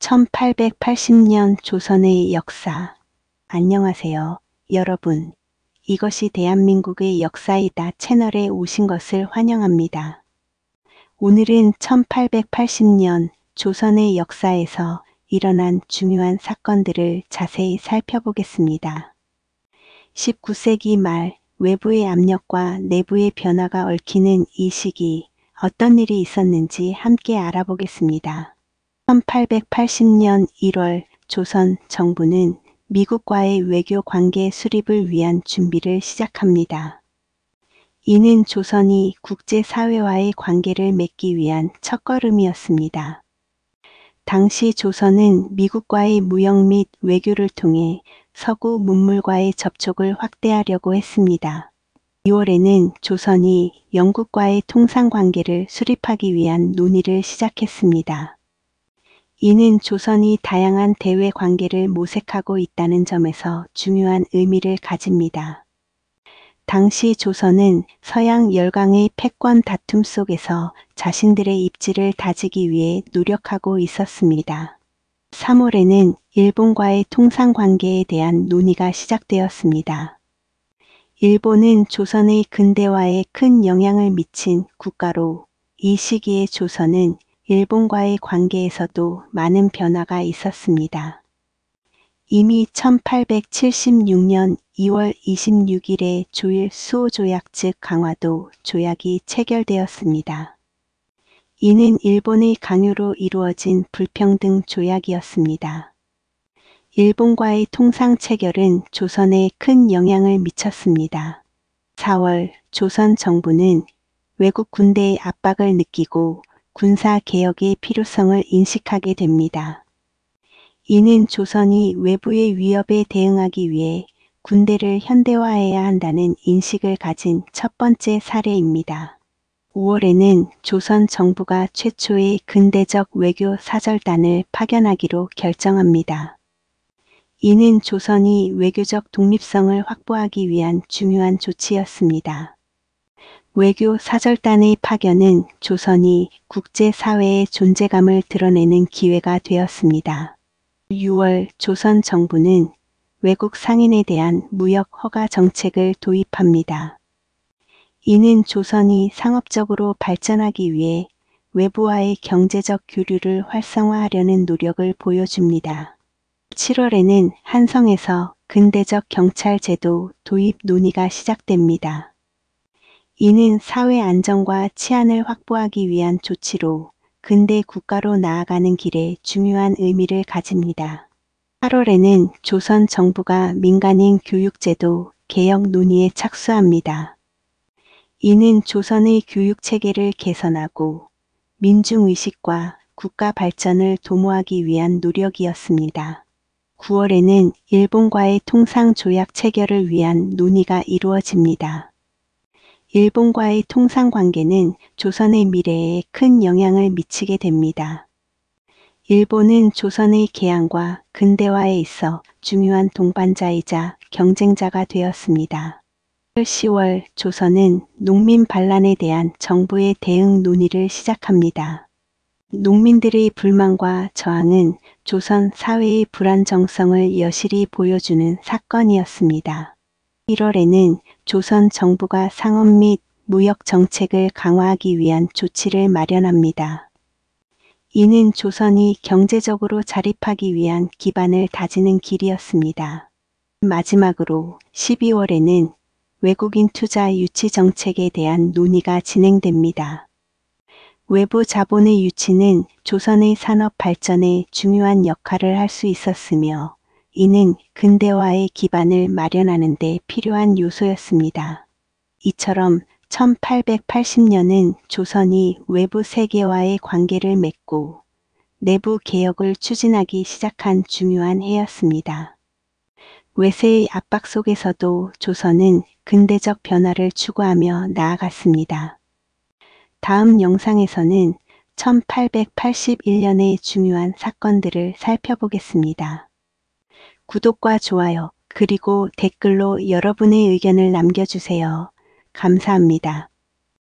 1880년 조선의 역사. 안녕하세요, 여러분. 이것이 대한민국의 역사이다 채널에 오신 것을 환영합니다. 오늘은 1880년 조선의 역사에서 일어난 중요한 사건들을 자세히 살펴보겠습니다. 19세기 말 외부의 압력과 내부의 변화가 얽히는 이 시기 어떤 일이 있었는지 함께 알아보겠습니다. 1880년 1월 조선 정부는 미국과의 외교 관계 수립을 위한 준비를 시작합니다. 이는 조선이 국제사회와의 관계를 맺기 위한 첫걸음이었습니다. 당시 조선은 미국과의 무역 및 외교를 통해 서구 문물과의 접촉을 확대하려고 했습니다. 2월에는 조선이 영국과의 통상관계를 수립하기 위한 논의를 시작했습니다. 이는 조선이 다양한 대외 관계를 모색하고 있다는 점에서 중요한 의미를 가집니다. 당시 조선은 서양 열강의 패권 다툼 속에서 자신들의 입지를 다지기 위해 노력하고 있었습니다. 3월에는 일본과의 통상관계에 대한 논의가 시작되었습니다. 일본은 조선의 근대화에 큰 영향을 미친 국가로 이 시기에 조선은 일본과의 관계에서도 많은 변화가 있었습니다. 이미 1876년 2월 26일에 조일 수호조약 즉 강화도 조약이 체결되었습니다. 이는 일본의 강요로 이루어진 불평등 조약이었습니다. 일본과의 통상 체결은 조선에 큰 영향을 미쳤습니다. 4월 조선 정부는 외국 군대의 압박을 느끼고 군사개혁의 필요성을 인식하게 됩니다. 이는 조선이 외부의 위협에 대응하기 위해 군대를 현대화해야 한다는 인식을 가진 첫 번째 사례입니다. 5월에는 조선 정부가 최초의 근대적 외교 사절단을 파견하기로 결정합니다. 이는 조선이 외교적 독립성을 확보하기 위한 중요한 조치였습니다. 외교 사절단의 파견은 조선이 국제사회의 존재감을 드러내는 기회가 되었습니다. 6월 조선 정부는 외국 상인에 대한 무역 허가 정책을 도입합니다. 이는 조선이 상업적으로 발전하기 위해 외부와의 경제적 교류를 활성화하려는 노력을 보여줍니다. 7월에는 한성에서 근대적 경찰 제도 도입 논의가 시작됩니다. 이는 사회 안정과 치안을 확보하기 위한 조치로 근대 국가로 나아가는 길에 중요한 의미를 가집니다. 8월에는 조선 정부가 민간인 교육제도 개혁 논의에 착수합니다. 이는 조선의 교육체계를 개선하고 민중의식과 국가 발전을 도모하기 위한 노력이었습니다. 9월에는 일본과의 통상조약 체결을 위한 논의가 이루어집니다. 일본과의 통상관계는 조선의 미래에 큰 영향을 미치게 됩니다. 일본은 조선의 개항과 근대화에 있어 중요한 동반자이자 경쟁자가 되었습니다. 10월 조선은 농민 반란에 대한 정부의 대응 논의를 시작합니다. 농민들의 불만과 저항은 조선 사회의 불안정성을 여실히 보여주는 사건이었습니다. 1월에는 조선 정부가 상업 및 무역 정책을 강화하기 위한 조치를 마련합니다. 이는 조선이 경제적으로 자립하기 위한 기반을 다지는 길이었습니다. 마지막으로 12월에는 외국인 투자 유치 정책에 대한 논의가 진행됩니다. 외부 자본의 유치는 조선의 산업 발전에 중요한 역할을 할 수 있었으며 이는 근대화의 기반을 마련하는 데 필요한 요소였습니다. 이처럼 1880년은 조선이 외부 세계와의 관계를 맺고 내부 개혁을 추진하기 시작한 중요한 해였습니다. 외세의 압박 속에서도 조선은 근대적 변화를 추구하며 나아갔습니다. 다음 영상에서는 1881년의 중요한 사건들을 살펴보겠습니다. 구독과 좋아요, 그리고 댓글로 여러분의 의견을 남겨주세요. 감사합니다.